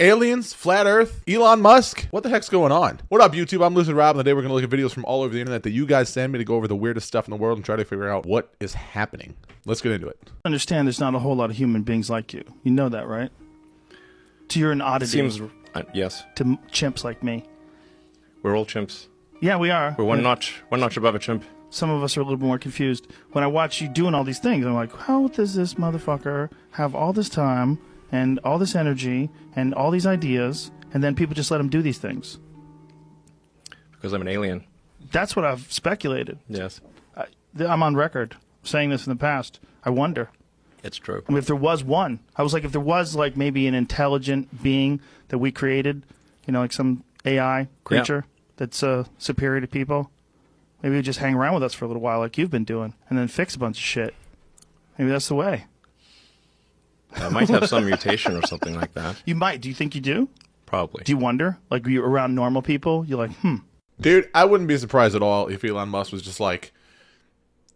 Aliens, flat earth, Elon Musk. What the heck's going on? What up, YouTube? I'm Lucid Rob, and today we're going to look at videos from all over the internet that you guys send me to go over the weirdest stuff in the world and try to figure out what is happening. Let's get into it. Understand there's not a whole lot of human beings like you. You know that, right? To you're an oddity. Seems, yes. To chimps like me. We're all chimps. Yeah, we are. We're one notch above a chimp. Some of us are a little bit more confused. When I watch you doing all these things, I'm like, how does this motherfucker have all this time and all this energy and all these ideas, and then people just let him do these things? Because I'm an alien. That's what I've speculated. Yes. I'm on record saying this in the past. I wonder. It's true. I mean, if there was one, I was like, if there was like maybe an intelligent being that we created, you know, like some AI creature that's superior to people, maybe he'd just hang around with us for a little while like you've been doing and then fix a bunch of shit. Maybe that's the way. I might have some mutation or something like that. You might. Do you think you do? Probably. Do you wonder? Like, you're around normal people, you're like, Dude, I wouldn't be surprised at all if Elon Musk was just like,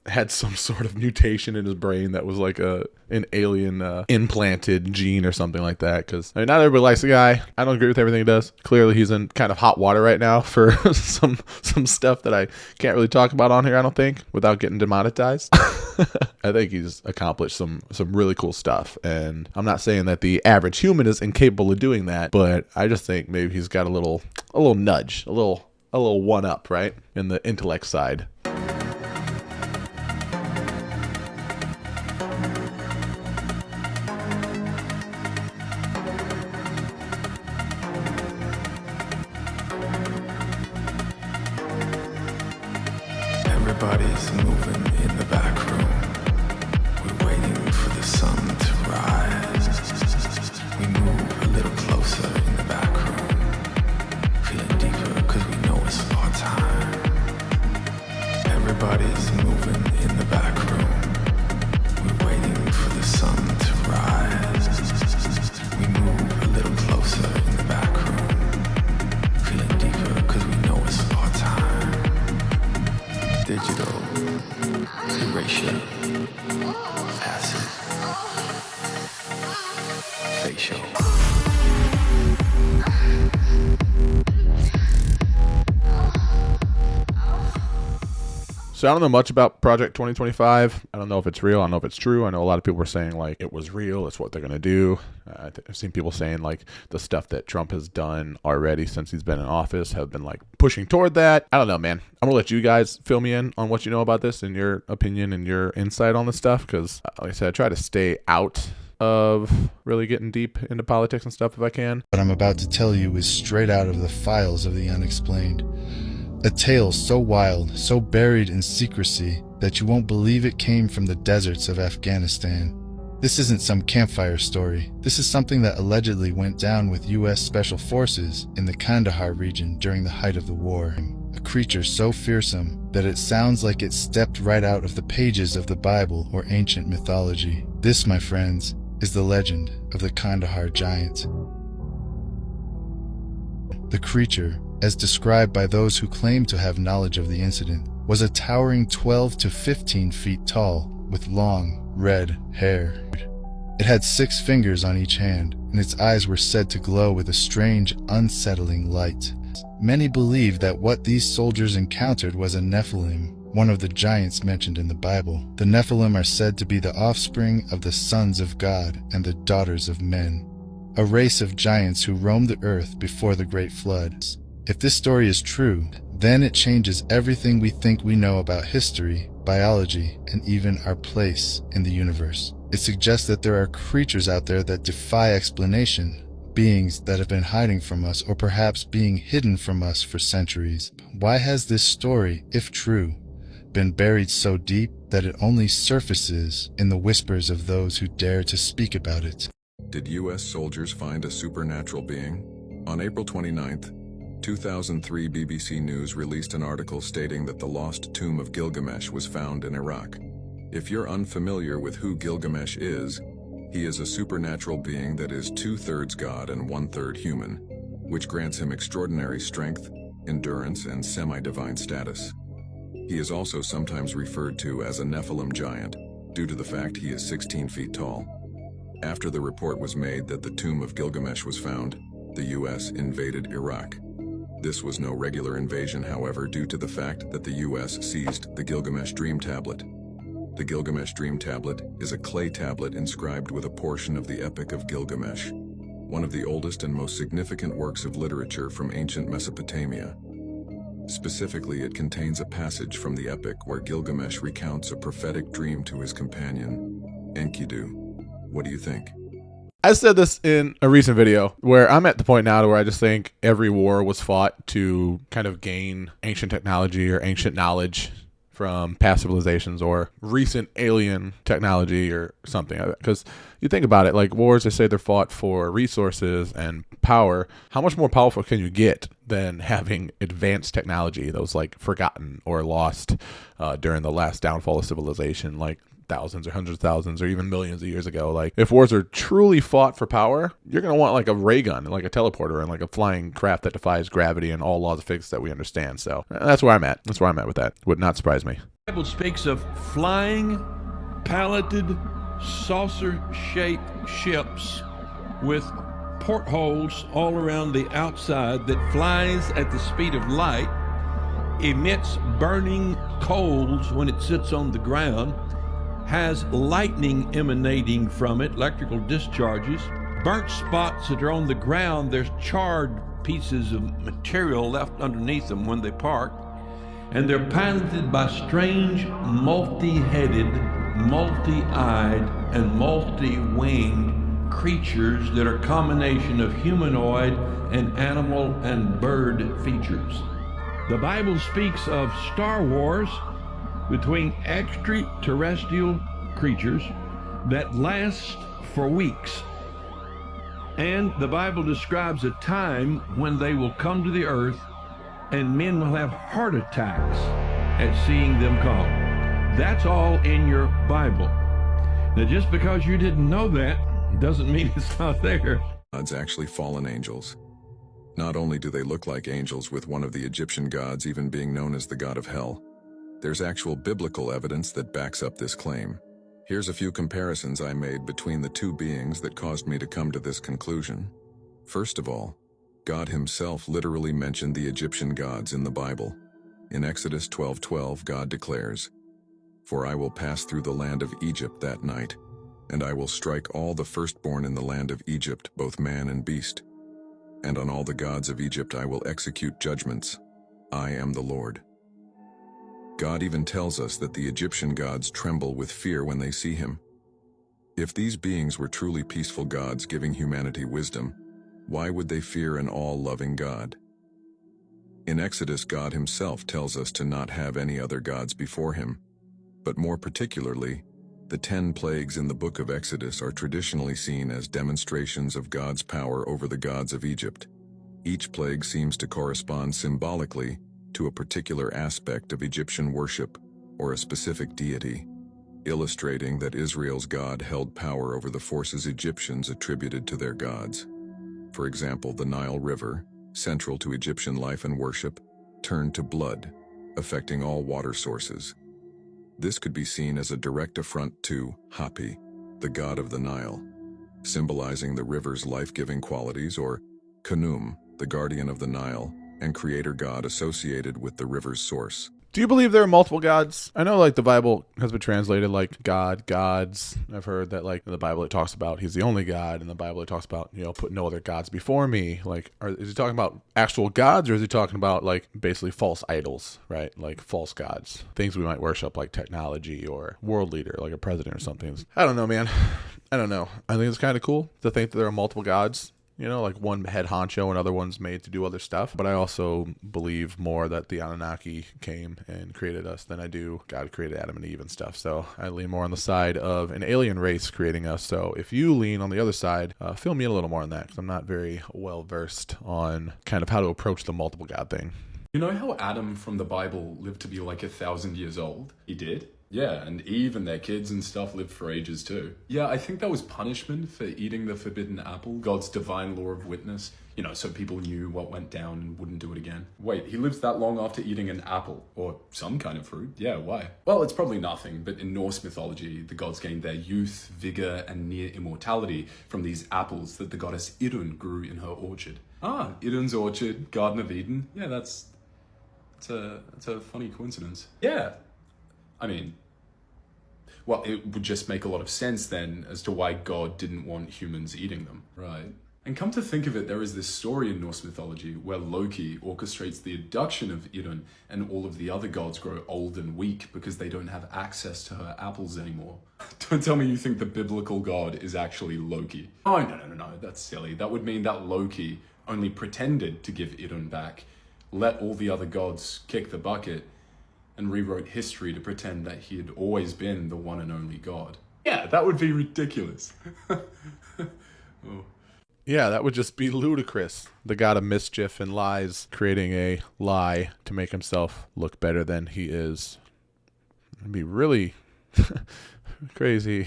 had some sort of mutation in his brain that was like an alien implanted gene or something like that. Because I mean, not everybody likes the guy. I don't agree with everything he does. Clearly, he's in kind of hot water right now for some stuff that I can't really talk about on here, I don't think, without getting demonetized. I think he's accomplished some really cool stuff. And I'm not saying that the average human is incapable of doing that, but I just think maybe he's got a little nudge, a little one up, right, in the intellect side. Everybody's moving in the back room. We're waiting for the sun to rise. We move a little closer in the back room, feeling deeper because we know it's our time. Everybody's moving in the back room. We're waiting for the sun to rise. We move a little closer in the back room, feeling deeper because we know it's our time. Digital, erasure, acid, facial. So I don't know much about Project 2025. I don't know if it's real. I don't know if it's true. I know a lot of people were saying like it was real. It's what they're going to do. I've seen people saying like the stuff that Trump has done already since he's been in office have been like pushing toward that. I don't know, man. I'm going to let you guys fill me in on what you know about this and your opinion and your insight on this stuff. Because like I said, I try to stay out of really getting deep into politics and stuff if I can. What I'm about to tell you is straight out of the files of the unexplained. A tale so wild, so buried in secrecy, that you won't believe it came from the deserts of Afghanistan. This isn't some campfire story. This is something that allegedly went down with U.S. Special Forces in the Kandahar region during the height of the war. A creature so fearsome that it sounds like it stepped right out of the pages of the Bible or ancient mythology. This, my friends, is the legend of the Kandahar Giant. The creature, as described by those who claim to have knowledge of the incident, was a towering 12 to 15 feet tall with long, red hair. It had 6 fingers on each hand, and its eyes were said to glow with a strange, unsettling light. Many believe that what these soldiers encountered was a Nephilim, one of the giants mentioned in the Bible. The Nephilim are said to be the offspring of the sons of God and the daughters of men, a race of giants who roamed the earth before the Great Flood. If this story is true, then it changes everything we think we know about history, biology, and even our place in the universe. It suggests that there are creatures out there that defy explanation, beings that have been hiding from us or perhaps being hidden from us for centuries. Why has this story, if true, been buried so deep that it only surfaces in the whispers of those who dare to speak about it? Did U.S. soldiers find a supernatural being? On April 29th, 2003, BBC News released an article stating that the lost tomb of Gilgamesh was found in Iraq. If you're unfamiliar with who Gilgamesh is, he is a supernatural being that is 2/3 God and 1/3 human, which grants him extraordinary strength, endurance, and semi-divine status. He is also sometimes referred to as a Nephilim giant, due to the fact he is 16 feet tall. After the report was made that the tomb of Gilgamesh was found, the US invaded Iraq. This was no regular invasion, however, due to the fact that the US seized the Gilgamesh Dream Tablet. The Gilgamesh Dream Tablet is a clay tablet inscribed with a portion of the Epic of Gilgamesh, one of the oldest and most significant works of literature from ancient Mesopotamia. Specifically, it contains a passage from the epic where Gilgamesh recounts a prophetic dream to his companion, Enkidu. What do you think? I said this in a recent video where I'm at the point now where I just think every war was fought to kind of gain ancient technology or ancient knowledge from past civilizations or recent alien technology or something like that. Because you think about it, like wars, they say they're fought for resources and power. How much more powerful can you get than having advanced technology that was like forgotten or lost during the last downfall of civilization, like thousands or hundreds of thousands or even millions of years ago? Like if wars are truly fought for power, you're going to want like a ray gun, like a teleporter, and like a flying craft that defies gravity and all laws of physics that we understand. So that's where I'm at. That's where I'm at with that. Would not surprise me. The Bible speaks of flying, palleted, saucer-shaped ships with portholes all around the outside that flies at the speed of light, emits burning coals when it sits on the ground, has lightning emanating from it, electrical discharges, burnt spots that are on the ground. There's charred pieces of material left underneath them when they park, and they're piloted by strange, multi-headed, multi-eyed, and multi-winged creatures that are a combination of humanoid and animal and bird features. The Bible speaks of Star Wars between extraterrestrial creatures that last for weeks. And the Bible describes a time when they will come to the earth and men will have heart attacks at seeing them come. That's all in your Bible. Now, just because you didn't know that doesn't mean it's not there. Gods actually fallen angels. Not only do they look like angels, with one of the Egyptian gods even being known as the god of hell, there's actual biblical evidence that backs up this claim. Here's a few comparisons I made between the two beings that caused me to come to this conclusion. First of all, God himself literally mentioned the Egyptian gods in the Bible. In Exodus 12:12, God declares, "For I will pass through the land of Egypt that night, and I will strike all the firstborn in the land of Egypt, both man and beast. And on all the gods of Egypt I will execute judgments. I am the Lord." God even tells us that the Egyptian gods tremble with fear when they see him. If these beings were truly peaceful gods giving humanity wisdom, why would they fear an all-loving God? In Exodus, God himself tells us to not have any other gods before him. But more particularly, the 10 plagues in the book of Exodus are traditionally seen as demonstrations of God's power over the gods of Egypt. Each plague seems to correspond symbolically to a particular aspect of Egyptian worship or a specific deity, illustrating that Israel's God held power over the forces Egyptians attributed to their gods. For example, the Nile River, central to Egyptian life and worship, turned to blood, affecting all water sources. This could be seen as a direct affront to Hapi, the god of the Nile, symbolizing the river's life-giving qualities, or Khnum, the guardian of the Nile and creator god associated with the river's source. Do you believe there are multiple gods? I know like the Bible has been translated like God, gods. I've heard that like in the Bible it talks about he's the only God. In the Bible it talks about, put no other gods before me. Like, is he talking about actual gods, or is he talking about like basically false idols, right? Like false gods, things we might worship like technology or world leader, like a president or something. I don't know, man. I don't know. I think it's kind of cool to think that there are multiple gods. Like one head honcho and other ones made to do other stuff. But I also believe more that the Anunnaki came and created us than I do God created Adam and Eve and stuff. So I lean more on the side of an alien race creating us. So if you lean on the other side, fill me in a little more on that, because I'm not very well versed on kind of how to approach the multiple God thing. You know how Adam from the Bible lived to be like 1,000 years old? He did? Yeah, and Eve and their kids and stuff lived for ages too. Yeah, I think that was punishment for eating the forbidden apple, God's divine law of witness, so people knew what went down and wouldn't do it again. Wait, he lives that long after eating an apple, or some kind of fruit? Yeah, why? Well, it's probably nothing, but in Norse mythology, the gods gained their youth, vigor, and near immortality from these apples that the goddess Idun grew in her orchard. Ah, Idun's orchard, Garden of Eden. Yeah, that's a funny coincidence. Yeah. I mean, well, it would just make a lot of sense then as to why God didn't want humans eating them, right? And come to think of it, there is this story in Norse mythology where Loki orchestrates the abduction of Idun and all of the other gods grow old and weak because they don't have access to her apples anymore. Don't tell me you think the biblical god is actually Loki. Oh, no, that's silly. That would mean that Loki only pretended to give Idun back, let all the other gods kick the bucket, and rewrote history to pretend that he had always been the one and only god. Yeah, that would be ridiculous. Oh. Yeah, that would just be ludicrous. The god of mischief and lies creating a lie to make himself look better than he is. It'd be really crazy.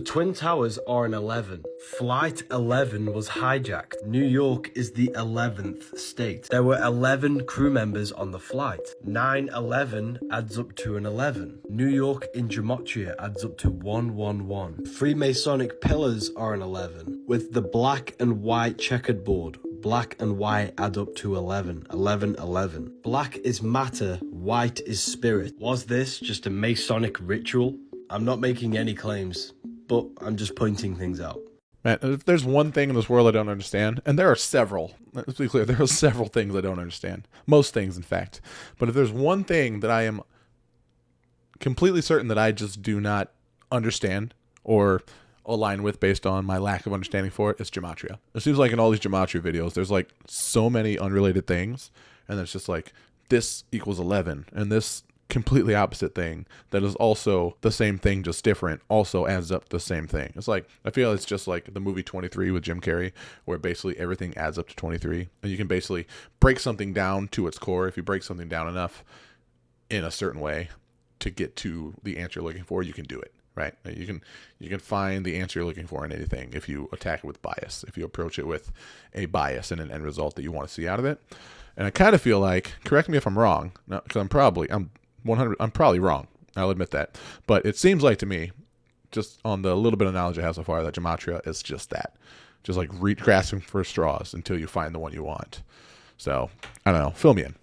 The Twin Towers are an 11. Flight 11 was hijacked. New York is the 11th state. There were 11 crew members on the flight. 9/11 adds up to an 11. New York in Gematria adds up to 111. Freemasonic pillars are an 11. With the black and white checkered board, black and white add up to 11. 11, 11. Black is matter, white is spirit. Was this just a Masonic ritual? I'm not making any claims, but I'm just pointing things out. Man, if there's one thing in this world I don't understand, and there are several, let's be clear, there are several things I don't understand. Most things, in fact. But if there's one thing that I am completely certain that I just do not understand or align with based on my lack of understanding for it, it's Gematria. It seems like in all these Gematria videos, there's like so many unrelated things, and it's just like, this equals 11, and this completely opposite thing that is also the same thing, just different, also adds up the same thing. It's like, I feel it's just like the movie 23 with Jim Carrey, where basically everything adds up to 23, and you can basically break something down to its core. If you break something down enough in a certain way to get to the answer you're looking for, you can do it, right? You can find the answer you're looking for in anything if you attack it with bias, if you approach it with a bias and an end result that you want to see out of it. And I kind of feel like, correct me if I'm wrong, because I'm probably wrong. I'll admit that. But it seems like to me, just on the little bit of knowledge I have so far, that Gematria is just that. Just like grasping for straws until you find the one you want. So, I don't know. Fill me in.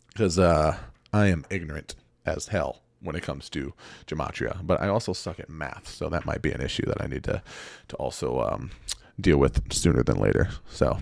Because I am ignorant as hell when it comes to Gematria. But I also suck at math. So that might be an issue that I need to also deal with sooner than later. So...